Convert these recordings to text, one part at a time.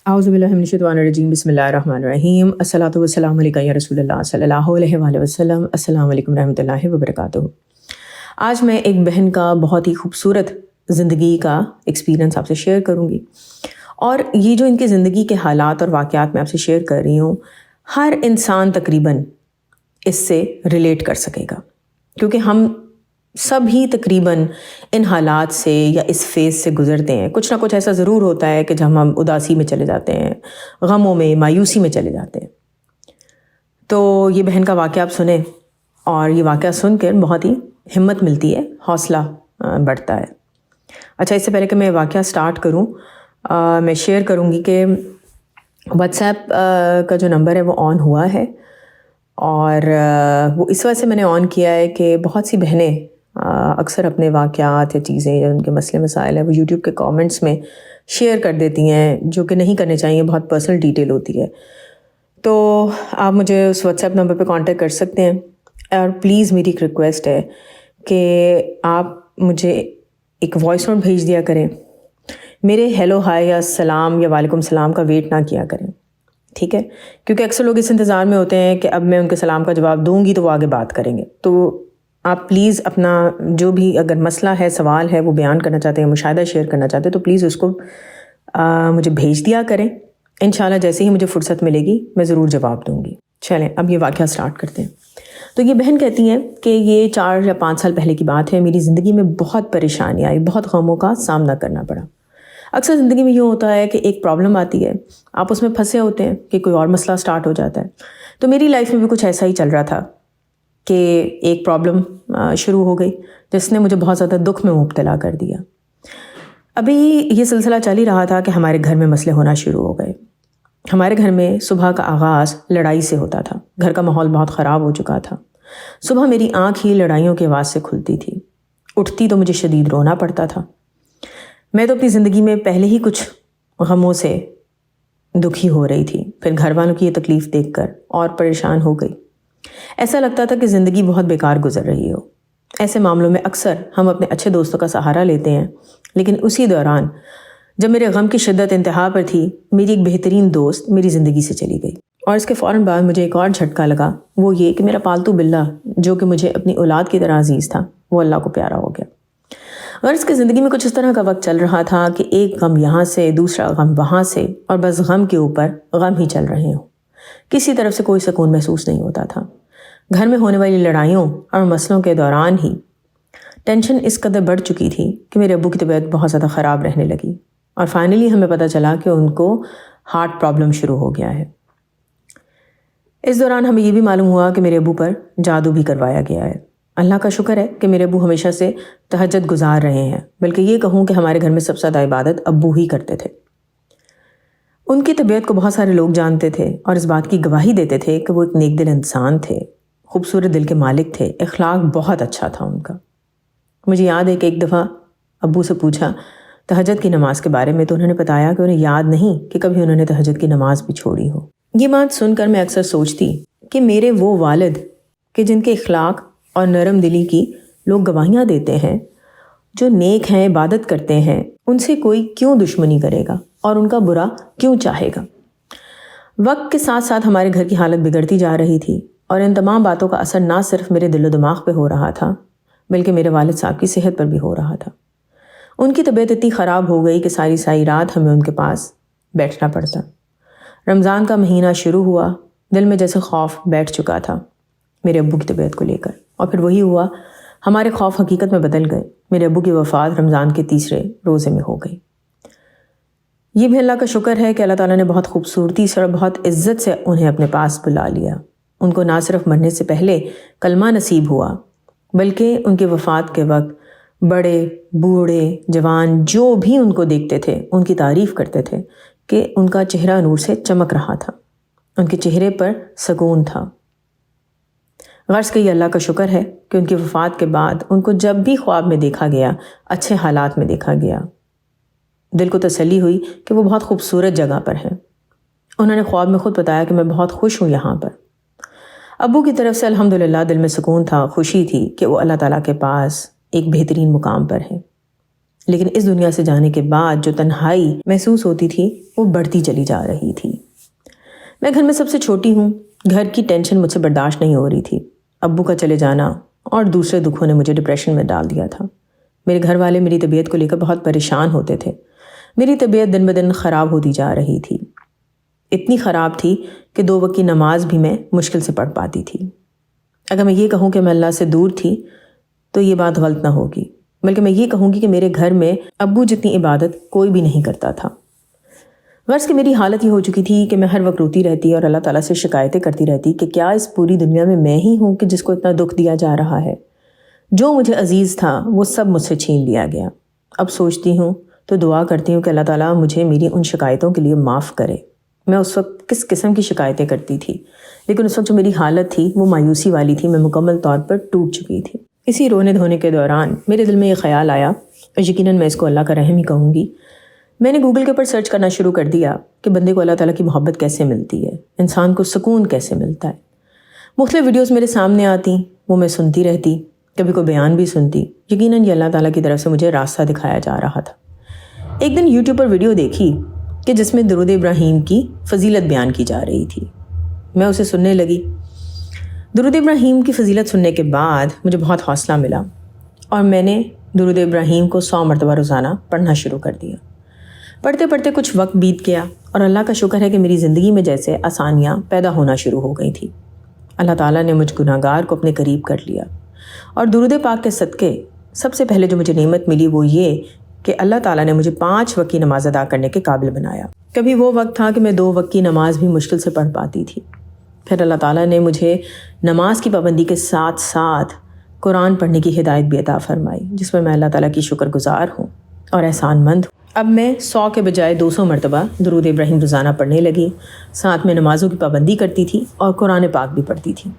اعوذ باللہ من الشیطان الرجیم بسم اللہ الرحمن الرحیم الصلاۃ والسلام علیکہ یا رسول اللہ صلی اللہ علیہ وآلہ وسلم. السلام علیکم رحمۃ اللہ وبرکاتہ. آج میں ایک بہن کا بہت ہی خوبصورت زندگی کا ایکسپیرئنس آپ سے شیئر کروں گی، اور یہ جو ان کی زندگی کے حالات اور واقعات میں آپ سے شیئر کر رہی ہوں، ہر انسان تقریباً اس سے ریلیٹ کر سکے گا، کیونکہ ہم سب ہی تقریباً ان حالات سے یا اس فیز سے گزرتے ہیں. کچھ نہ کچھ ایسا ضرور ہوتا ہے کہ جب ہم اداسی میں چلے جاتے ہیں، غموں میں، مایوسی میں چلے جاتے ہیں. تو یہ بہن کا واقعہ آپ سنیں، اور یہ واقعہ سن کر بہت ہی ہمت ملتی ہے، حوصلہ بڑھتا ہے. اچھا، اس سے پہلے کہ میں واقعہ سٹارٹ کروں، میں شیئر کروں گی کہ واٹس ایپ کا جو نمبر ہے وہ آن ہوا ہے، اور وہ اس وجہ سے میں نے آن کیا ہے کہ بہت سی بہنیں اکثر اپنے واقعات یا چیزیں یا ان کے مسئلے مسائل ہیں وہ یوٹیوب کے کامنٹس میں شیئر کر دیتی ہیں، جو کہ نہیں کرنے چاہیے، بہت پرسنل ڈیٹیل ہوتی ہے. تو آپ مجھے اس واٹس ایپ نمبر پہ کانٹیکٹ کر سکتے ہیں، اور پلیز میری ایک ریکویسٹ ہے کہ آپ مجھے ایک وائس نوٹ بھیج دیا کریں. میرے ہیلو ہائے یا السلام یا وعلیکم السلام کا ویٹ نہ کیا کریں، ٹھیک ہے؟ کیونکہ اکثر لوگ اس انتظار میں ہوتے ہیں کہ اب میں ان کے سلام کا جواب دوں گی تو وہ آگے بات کریں گے. تو آپ پلیز اپنا جو بھی اگر مسئلہ ہے، سوال ہے، وہ بیان کرنا چاہتے ہیں، مشاہدہ شیئر کرنا چاہتے ہیں، تو پلیز اس کو مجھے بھیج دیا کریں. انشاءاللہ جیسے ہی مجھے فرصت ملے گی میں ضرور جواب دوں گی. چلیں اب یہ واقعہ سٹارٹ کرتے ہیں. تو یہ بہن کہتی ہیں کہ یہ 4 یا 5 سال پہلے کی بات ہے، میری زندگی میں بہت پریشانی آئی، بہت غموں کا سامنا کرنا پڑا. اکثر زندگی میں یہ ہوتا ہے کہ ایک پرابلم آتی ہے، آپ اس میں پھنسے ہوتے ہیں کہ کوئی اور مسئلہ سٹارٹ ہو جاتا ہے. تو میری لائف میں بھی کچھ ایسا ہی چل رہا تھا کہ ایک پرابلم شروع ہو گئی جس نے مجھے بہت زیادہ دکھ میں مبتلا کر دیا. ابھی یہ سلسلہ چل ہی رہا تھا کہ ہمارے گھر میں مسئلے ہونا شروع ہو گئے. ہمارے گھر میں صبح کا آغاز لڑائی سے ہوتا تھا. گھر کا ماحول بہت خراب ہو چکا تھا. صبح میری آنکھ ہی لڑائیوں کی آواز سے کھلتی تھی. اٹھتی تو مجھے شدید رونا پڑتا تھا. میں تو اپنی زندگی میں پہلے ہی کچھ غموں سے دکھی ہو رہی تھی، پھر گھر والوں کی یہ تکلیف دیکھ کر اور پریشان ہو گئی. ایسا لگتا تھا کہ زندگی بہت بیکار گزر رہی ہو. ایسے معاملوں میں اکثر ہم اپنے اچھے دوستوں کا سہارا لیتے ہیں، لیکن اسی دوران جب میرے غم کی شدت انتہا پر تھی، میری ایک بہترین دوست میری زندگی سے چلی گئی. اور اس کے فوراً بعد مجھے ایک اور جھٹکا لگا، وہ یہ کہ میرا پالتو بلہ جو کہ مجھے اپنی اولاد کی طرح عزیز تھا، وہ اللہ کو پیارا ہو گیا. اور اس کی زندگی میں کچھ اس طرح کا وقت چل رہا تھا کہ ایک غم یہاں سے، دوسرا غم وہاں سے، اور بس غم کے اوپر غم ہی چل رہے ہوں. کسی طرف سے کوئی سکون محسوس نہیں ہوتا تھا. گھر میں ہونے والی لڑائیوں اور مسئلوں کے دوران ہی ٹینشن اس قدر بڑھ چکی تھی کہ میرے ابو کی طبیعت بہت زیادہ خراب رہنے لگی، اور فائنلی ہمیں پتہ چلا کہ ان کو ہارٹ پرابلم شروع ہو گیا ہے. اس دوران ہمیں یہ بھی معلوم ہوا کہ میرے ابو پر جادو بھی کروایا گیا ہے. اللہ کا شکر ہے کہ میرے ابو ہمیشہ سے تہجد گزار رہے ہیں، بلکہ یہ کہوں کہ ہمارے گھر میں سب سے زیادہ عبادت ابو ہی کرتے تھے. ان کی طبیعت کو بہت سارے لوگ جانتے تھے اور اس بات کی گواہی دیتے تھے کہ وہ ایک نیک دل انسان تھے، خوبصورت دل کے مالک تھے، اخلاق بہت اچھا تھا ان کا. مجھے یاد ہے کہ ایک دفعہ ابو سے پوچھا تہجد کی نماز کے بارے میں، تو انہوں نے بتایا کہ انہیں یاد نہیں کہ کبھی انہوں نے تہجد کی نماز بھی چھوڑی ہو. یہ بات سن کر میں اکثر سوچتی کہ میرے وہ والد کہ جن کے اخلاق اور نرم دلی کی لوگ گواہیاں دیتے ہیں، جو نیک ہیں، عبادت کرتے ہیں، ان سے کوئی کیوں دشمنی کرے گا اور ان کا برا کیوں چاہے گا. وقت کے ساتھ ساتھ ہمارے گھر کی حالت بگڑتی جا رہی تھی، اور ان تمام باتوں کا اثر نہ صرف میرے دل و دماغ پہ ہو رہا تھا بلکہ میرے والد صاحب کی صحت پر بھی ہو رہا تھا. ان کی طبیعت اتنی خراب ہو گئی کہ ساری رات ہمیں ان کے پاس بیٹھنا پڑتا. رمضان کا مہینہ شروع ہوا، دل میں جیسے خوف بیٹھ چکا تھا میرے ابو کی طبیعت کو لے کر، اور پھر وہی ہوا، ہمارے خوف حقیقت میں بدل گئے. میرے ابو کی وفات رمضان کے تیسرے روزے میں ہو گئی. یہ بھی اللہ کا شکر ہے کہ اللہ تعالیٰ نے بہت خوبصورتی سے اور بہت عزت سے انہیں اپنے پاس بلا لیا. ان کو نہ صرف مرنے سے پہلے کلمہ نصیب ہوا، بلکہ ان کی وفات کے وقت بڑے، بوڑھے، جوان جو بھی ان کو دیکھتے تھے ان کی تعریف کرتے تھے کہ ان کا چہرہ نور سے چمک رہا تھا، ان کے چہرے پر سکون تھا. غرض کہ یہ اللہ کا شکر ہے کہ ان کی وفات کے بعد ان کو جب بھی خواب میں دیکھا گیا، اچھے حالات میں دیکھا گیا، دل کو تسلی ہوئی کہ وہ بہت خوبصورت جگہ پر ہیں. انہوں نے خواب میں خود بتایا کہ میں بہت خوش ہوں یہاں پر. ابو کی طرف سے الحمدللہ دل میں سکون تھا، خوشی تھی کہ وہ اللہ تعالیٰ کے پاس ایک بہترین مقام پر ہیں. لیکن اس دنیا سے جانے کے بعد جو تنہائی محسوس ہوتی تھی وہ بڑھتی چلی جا رہی تھی۔ میں گھر میں سب سے چھوٹی ہوں، گھر کی ٹینشن مجھ سے برداشت نہیں ہو رہی تھی۔ ابو کا چلے جانا اور دوسرے دکھوں نے مجھے ڈپریشن میں ڈال دیا تھا۔ میرے گھر والے میری طبیعت کو لے کر بہت پریشان ہوتے تھے۔ میری طبیعت دن بدن خراب ہوتی جا رہی تھی، اتنی خراب تھی کہ 2 وقت کی نماز بھی میں مشکل سے پڑھ پاتی تھی۔ اگر میں یہ کہوں کہ میں اللہ سے دور تھی تو یہ بات غلط نہ ہوگی، بلکہ میں یہ کہوں گی کہ میرے گھر میں ابو جتنی عبادت کوئی بھی نہیں کرتا تھا۔ غرض کہ میری حالت یہ ہو چکی تھی کہ میں ہر وقت روتی رہتی اور اللہ تعالیٰ سے شکایتیں کرتی رہتی کہ کیا اس پوری دنیا میں ہی ہوں کہ جس کو اتنا دکھ دیا جا رہا ہے؟ جو مجھے عزیز تھا وہ سب مجھ سے چھین لیا گیا۔ اب سوچتی ہوں تو دعا کرتی ہوں کہ اللہ تعالیٰ مجھے میری ان شکایتوں کے لیے معاف کرے۔ میں اس وقت کس قسم کی شکایتیں کرتی تھی، لیکن اس وقت جو میری حالت تھی وہ مایوسی والی تھی، میں مکمل طور پر ٹوٹ چکی تھی۔ اسی رونے دھونے کے دوران میرے دل میں یہ خیال آیا، اور یقیناً میں اس کو اللہ کا رحم ہی کہوں گی، میں نے گوگل کے اوپر سرچ کرنا شروع کر دیا کہ بندے کو اللہ تعالیٰ کی محبت کیسے ملتی ہے، انسان کو سکون کیسے ملتا ہے۔ مختلف ویڈیوز میرے سامنے آتی، وہ میں سنتی رہتی، کبھی کوئی بیان بھی سنتی۔ یقیناً یہ اللہ تعالیٰ کی طرف سے مجھے راستہ دکھایا جا رہا تھا۔ ایک دن یوٹیوب پر ویڈیو دیکھی کہ جس میں درود ابراہیم کی فضیلت بیان کی جا رہی تھی، میں اسے سننے لگی۔ درود ابراہیم کی فضیلت سننے کے بعد مجھے بہت حوصلہ ملا اور میں نے درود ابراہیم کو 100 مرتبہ روزانہ پڑھنا شروع کر دیا۔ پڑھتے پڑھتے کچھ وقت بیت گیا اور اللہ کا شکر ہے کہ میری زندگی میں جیسے آسانیاں پیدا ہونا شروع ہو گئی تھیں۔ اللہ تعالیٰ نے مجھ گناہگار کو اپنے قریب کر لیا، اور درود پاک کے صدقے سب سے پہلے جو مجھے نعمت ملی وہ یہ کہ اللہ تعالیٰ نے مجھے 5 وقت کی نماز ادا کرنے کے قابل بنایا۔ کبھی وہ وقت تھا کہ میں 2 وقت کی نماز بھی مشکل سے پڑھ پاتی تھی۔ پھر اللہ تعالیٰ نے مجھے نماز کی پابندی کے ساتھ ساتھ قرآن پڑھنے کی ہدایت بھی عطا فرمائی، جس پر میں اللہ تعالیٰ کی شکر گزار ہوں اور احسان مند ہوں۔ اب میں 100 کے بجائے 200 مرتبہ درود ابراہیم روزانہ پڑھنے لگی، ساتھ میں نمازوں کی پابندی کرتی تھی اور قرآن پاک بھی پڑھتی تھی۔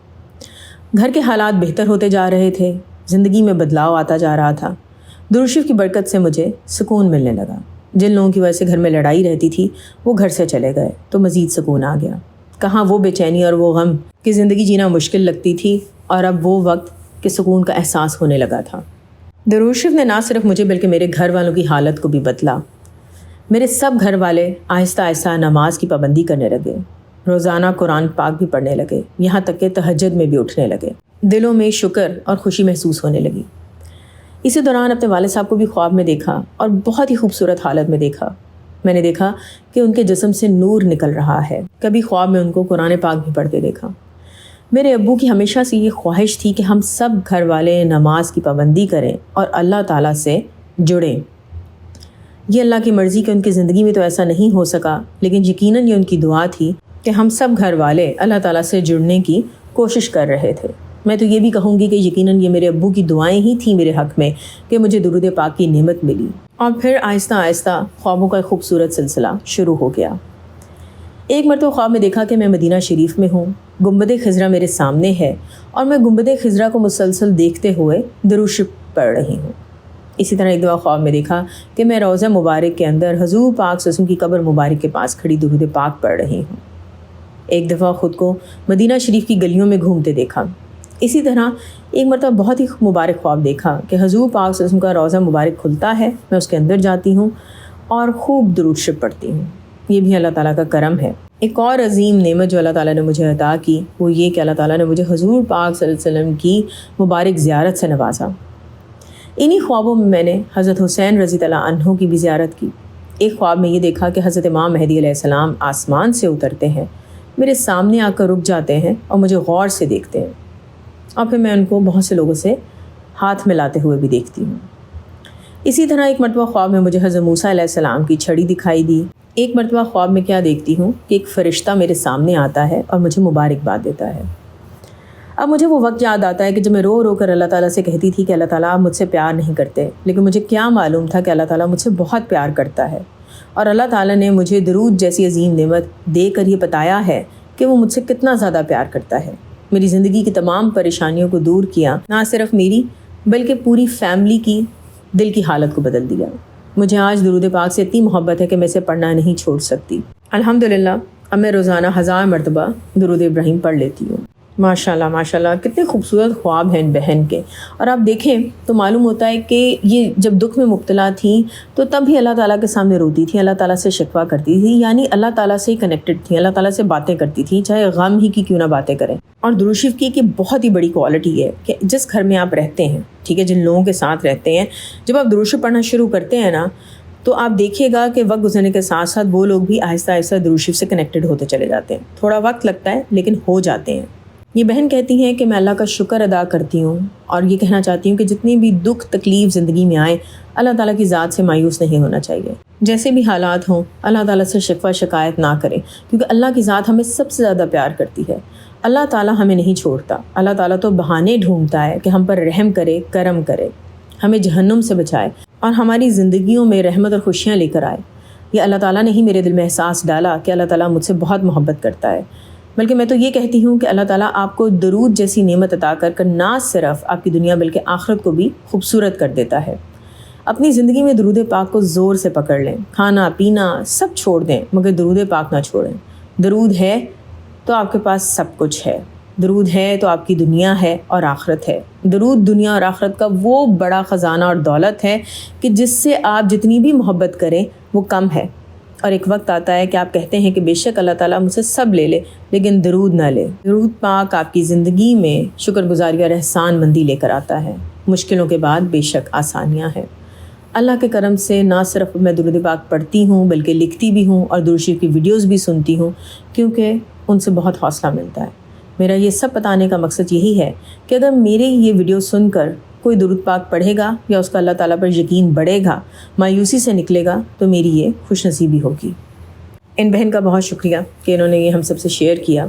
گھر کے حالات بہتر ہوتے جا رہے تھے، زندگی میں بدلاؤ آتا جا رہا تھا۔ درود شریف کی برکت سے مجھے سکون ملنے لگا۔ جن لوگوں کی وجہ سے گھر میں لڑائی رہتی تھی وہ گھر سے چلے گئے تو مزید سکون آ گیا۔ کہاں وہ بے چینی اور وہ غم کہ زندگی جینا مشکل لگتی تھی، اور اب وہ وقت کہ سکون کا احساس ہونے لگا تھا۔ درود شریف نے نہ صرف مجھے بلکہ میرے گھر والوں کی حالت کو بھی بدلا۔ میرے سب گھر والے آہستہ آہستہ نماز کی پابندی کرنے لگے، روزانہ قرآن پاک بھی پڑھنے لگے، یہاں تک کہ تہجد میں بھی اٹھنے لگے۔ دلوں میں شکر اور خوشی محسوس ہونے لگی۔ اسی دوران اپنے والد صاحب کو بھی خواب میں دیکھا اور بہت ہی خوبصورت حالت میں دیکھا۔ میں نے دیکھا کہ ان کے جسم سے نور نکل رہا ہے۔ کبھی خواب میں ان کو قرآن پاک بھی پڑھتے دیکھا۔ میرے ابو کی ہمیشہ سے یہ خواہش تھی کہ ہم سب گھر والے نماز کی پابندی کریں اور اللہ تعالیٰ سے جڑیں۔ یہ اللہ کی مرضی کہ ان کی زندگی میں تو ایسا نہیں ہو سکا، لیکن یقیناً یہ ان کی دعا تھی کہ ہم سب گھر والے اللہ تعالیٰ سے جڑنے کی کوشش کر رہے تھے۔ میں تو یہ بھی کہوں گی کہ یقیناً یہ میرے ابو کی دعائیں ہی تھیں میرے حق میں کہ مجھے درود پاک کی نعمت ملی۔ اور پھر آہستہ آہستہ خوابوں کا ایک خوبصورت سلسلہ شروع ہو گیا۔ ایک مرتبہ خواب میں دیکھا کہ میں مدینہ شریف میں ہوں، گنبد خضرا میرے سامنے ہے اور میں گنبد خضرا کو مسلسل دیکھتے ہوئے درود شریف پڑھ رہی ہوں۔ اسی طرح ایک دفعہ خواب میں دیکھا کہ میں روضہ مبارک کے اندر حضور پاک صلی اللہ علیہ وسلم کی قبر مبارک کے پاس کھڑی درود پاک پڑھ رہی ہوں۔ ایک دفعہ خود کو مدینہ شریف کی گلیوں میں گھومتے دیکھا۔ اسی طرح ایک مرتبہ بہت ہی مبارک خواب دیکھا کہ حضور پاک صلی اللہ علیہ وسلم کا روضہ مبارک کھلتا ہے، میں اس کے اندر جاتی ہوں اور خوب درود شریف پڑھتی ہوں۔ یہ بھی اللہ تعالیٰ کا کرم ہے۔ ایک اور عظیم نعمت جو اللہ تعالیٰ نے مجھے عطا کی وہ یہ کہ اللہ تعالیٰ نے مجھے حضور پاک صلی اللہ علیہ وسلم کی مبارک زیارت سے نوازا۔ انہی خوابوں میں نے حضرت حسین رضی اللہ عنہ کی بھی زیارت کی۔ ایک خواب میں یہ دیکھا کہ حضرت امام مہدی علیہ السلام آسمان سے اترتے ہیں، میرے سامنے آ کر رک جاتے ہیں اور مجھے غور سے دیکھتے ہیں، اور پھر میں ان کو بہت سے لوگوں سے ہاتھ ملاتے ہوئے بھی دیکھتی ہوں۔ اسی طرح ایک مرتبہ خواب میں مجھے حضرت موسیٰ علیہ السلام کی چھڑی دکھائی دی۔ ایک مرتبہ خواب میں کیا دیکھتی ہوں کہ ایک فرشتہ میرے سامنے آتا ہے اور مجھے مبارکباد دیتا ہے۔ اب مجھے وہ وقت یاد آتا ہے کہ جب میں رو رو کر اللہ تعالیٰ سے کہتی تھی کہ اللہ تعالیٰ آپ مجھ سے پیار نہیں کرتے، لیکن مجھے کیا معلوم تھا کہ اللہ تعالیٰ مجھ سے بہت پیار کرتا ہے، اور اللہ تعالیٰ نے مجھے درود جیسی عظیم نعمت دے کر یہ بتایا ہے کہ وہ مجھ سے کتنا زیادہ پیار کرتا ہے۔ میری زندگی کی تمام پریشانیوں کو دور کیا، نہ صرف میری بلکہ پوری فیملی کی دل کی حالت کو بدل دیا۔ مجھے آج درود پاک سے اتنی محبت ہے کہ میں اسے پڑھنا نہیں چھوڑ سکتی۔ الحمدللہ اب میں روزانہ 1000 مرتبہ درود ابراہیم پڑھ لیتی ہوں۔ ماشاءاللہ ماشاءاللہ، کتنے خوبصورت خواب ہیں بہن کے. اور آپ دیکھیں تو معلوم ہوتا ہے کہ یہ جب دکھ میں مبتلا تھیں تو تب بھی اللہ تعالیٰ کے سامنے روتی تھیں، اللہ تعالیٰ سے شکوہ کرتی تھیں، یعنی اللہ تعالیٰ سے ہی کنیکٹڈ تھیں، اللہ تعالیٰ سے باتیں کرتی تھیں، چاہے غم ہی کی کیوں نہ باتیں کریں. اور درود شریف کی ایک بہت ہی بڑی کوالٹی ہے کہ جس گھر میں آپ رہتے ہیں، ٹھیک ہے، جن لوگوں کے ساتھ رہتے ہیں، جب آپ درود شریف پڑھنا شروع کرتے ہیں نا تو آپ دیکھیے گا کہ وقت گزرنے کے ساتھ ساتھ وہ لوگ بھی آہستہ آہستہ درود شریف سے کنیکٹڈ ہوتے چلے جاتے ہیں. تھوڑا وقت لگتا ہے لیکن ہو جاتے ہیں. یہ بہن کہتی ہیں کہ میں اللہ کا شکر ادا کرتی ہوں اور یہ کہنا چاہتی ہوں کہ جتنی بھی دکھ تکلیف زندگی میں آئے، اللہ تعالیٰ کی ذات سے مایوس نہیں ہونا چاہیے. جیسے بھی حالات ہوں اللہ تعالیٰ سے شکوہ شکایت نہ کریں، کیونکہ اللہ کی ذات ہمیں سب سے زیادہ پیار کرتی ہے. اللہ تعالیٰ ہمیں نہیں چھوڑتا. اللہ تعالیٰ تو بہانے ڈھونڈتا ہے کہ ہم پر رحم کرے، کرم کرے، ہمیں جہنم سے بچائے اور ہماری زندگیوں میں رحمت اور خوشیاں لے کر آئے. یہ اللہ تعالیٰ نے ہی میرے دل میں احساس ڈالا کہ اللہ تعالیٰ مجھ سے بہت محبت کرتا ہے. بلکہ میں تو یہ کہتی ہوں کہ اللہ تعالیٰ آپ کو درود جیسی نعمت عطا کر کر نہ صرف آپ کی دنیا بلکہ آخرت کو بھی خوبصورت کر دیتا ہے. اپنی زندگی میں درود پاک کو زور سے پکڑ لیں، کھانا پینا سب چھوڑ دیں مگر درود پاک نہ چھوڑیں. درود ہے تو آپ کے پاس سب کچھ ہے، درود ہے تو آپ کی دنیا ہے اور آخرت ہے. درود دنیا اور آخرت کا وہ بڑا خزانہ اور دولت ہے کہ جس سے آپ جتنی بھی محبت کریں وہ کم ہے. اور ایک وقت آتا ہے کہ آپ کہتے ہیں کہ بے شک اللہ تعالیٰ مجھ سے سب لے لے لیکن درود نہ لے. درود پاک آپ کی زندگی میں شکر گزاری اور احسان مندی لے کر آتا ہے. مشکلوں کے بعد بے شک آسانیاں ہیں. اللہ کے کرم سے نہ صرف میں درود پاک پڑھتی ہوں بلکہ لکھتی بھی ہوں اور درود شریف کی ویڈیوز بھی سنتی ہوں، کیونکہ ان سے بہت حوصلہ ملتا ہے. میرا یہ سب بتانے کا مقصد یہی ہے کہ اگر میرے یہ ویڈیو سن کر کوئی درود پاک پڑھے گا یا اس کا اللہ تعالیٰ پر یقین بڑھے گا، مایوسی سے نکلے گا، تو میری یہ خوش نصیبی ہوگی. ان بہن کا بہت شکریہ کہ انہوں نے یہ ہم سب سے شیئر کیا.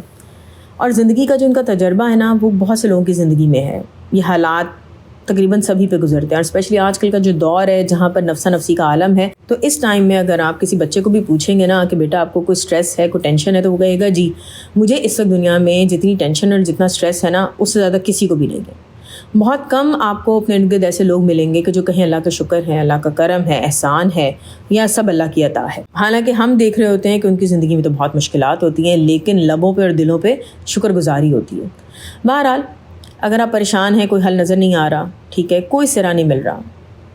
اور زندگی کا جو ان کا تجربہ ہے نا وہ بہت سے لوگوں کی زندگی میں ہے. یہ حالات تقریباً سبھی پہ گزرتے ہیں، اور اسپیشلی آج کل کا جو دور ہے جہاں پر نفسا نفسی کا عالم ہے، تو اس ٹائم میں اگر آپ کسی بچے کو بھی پوچھیں گے نا کہ بیٹا آپ کو کوئی سٹریس ہے، کوئی ٹینشن ہے، تو وہ کہے گا جی مجھے اس وقت دنیا میں جتنی ٹینشن اور جتنا سٹریس ہے نا اس سے زیادہ کسی کو بھی نہیں ہے. بہت کم آپ کو اپنے ارد گرد ایسے لوگ ملیں گے کہ جو کہیں اللہ کا شکر ہے، اللہ کا کرم ہے، احسان ہے، یا سب اللہ کی عطا ہے. حالانکہ ہم دیکھ رہے ہوتے ہیں کہ ان کی زندگی میں تو بہت مشکلات ہوتی ہیں لیکن لبوں پہ اور دلوں پہ شکر گزاری ہوتی ہے. بہرحال اگر آپ پریشان ہیں، کوئی حل نظر نہیں آ رہا، ٹھیک ہے، کوئی سرا نہیں مل رہا،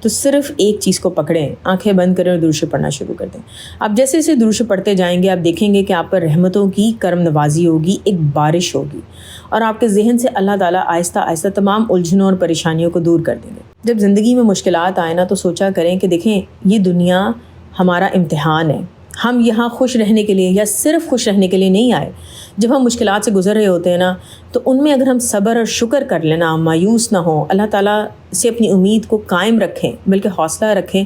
تو صرف ایک چیز کو پکڑیں، آنکھیں بند کریں اور درود شریف پڑھنا شروع کر دیں. آپ جیسے جیسے درود شریف پڑھتے جائیں گے آپ دیکھیں گے کہ آپ پر رحمتوں کی کرم نوازی ہوگی، ایک بارش ہوگی، اور آپ کے ذہن سے اللہ تعالیٰ آہستہ آہستہ تمام الجھنوں اور پریشانیوں کو دور کر دیں گے. جب زندگی میں مشکلات آئیں نا تو سوچا کریں کہ دیکھیں یہ دنیا ہمارا امتحان ہے. ہم یہاں خوش رہنے کے لیے یا صرف خوش رہنے کے لیے نہیں آئے. جب ہم مشکلات سے گزر رہے ہوتے ہیں نا تو ان میں اگر ہم صبر اور شکر کر لینا، مایوس نہ ہوں، اللہ تعالیٰ سے اپنی امید کو قائم رکھیں بلکہ حوصلہ رکھیں،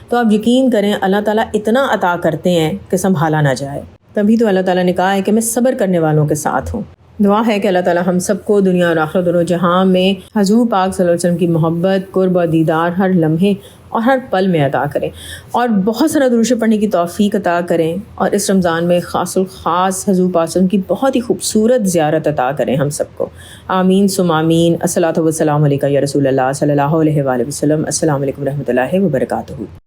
تو آپ یقین کریں اللہ تعالیٰ اتنا عطا کرتے ہیں کہ سنبھالا نہ جائے. تبھی تو اللہ تعالیٰ نے کہا ہے کہ میں صبر کرنے والوں کے ساتھ ہوں. دعا ہے کہ اللہ تعالیٰ ہم سب کو دنیا اور آخرت دونوں جہاں میں حضور پاک صلی اللہ علیہ وسلم کی محبت، قرب و دیدار ہر لمحے اور ہر پل میں عطا کریں، اور بہت سارا درود شریف پڑھنے کی توفیق عطا کریں، اور اس رمضان میں خاص الخاص حضور پاک صلی اللہ علیہ وسلم کی بہت ہی خوبصورت زیارت عطا کریں ہم سب کو. آمین ثم آمین. الصلاۃ والسلام علیکہ یا رسول اللہ صلی اللہ علیہ وآلہ وسلم. السلام علیکم ورحمۃ اللہ وبرکاتہ.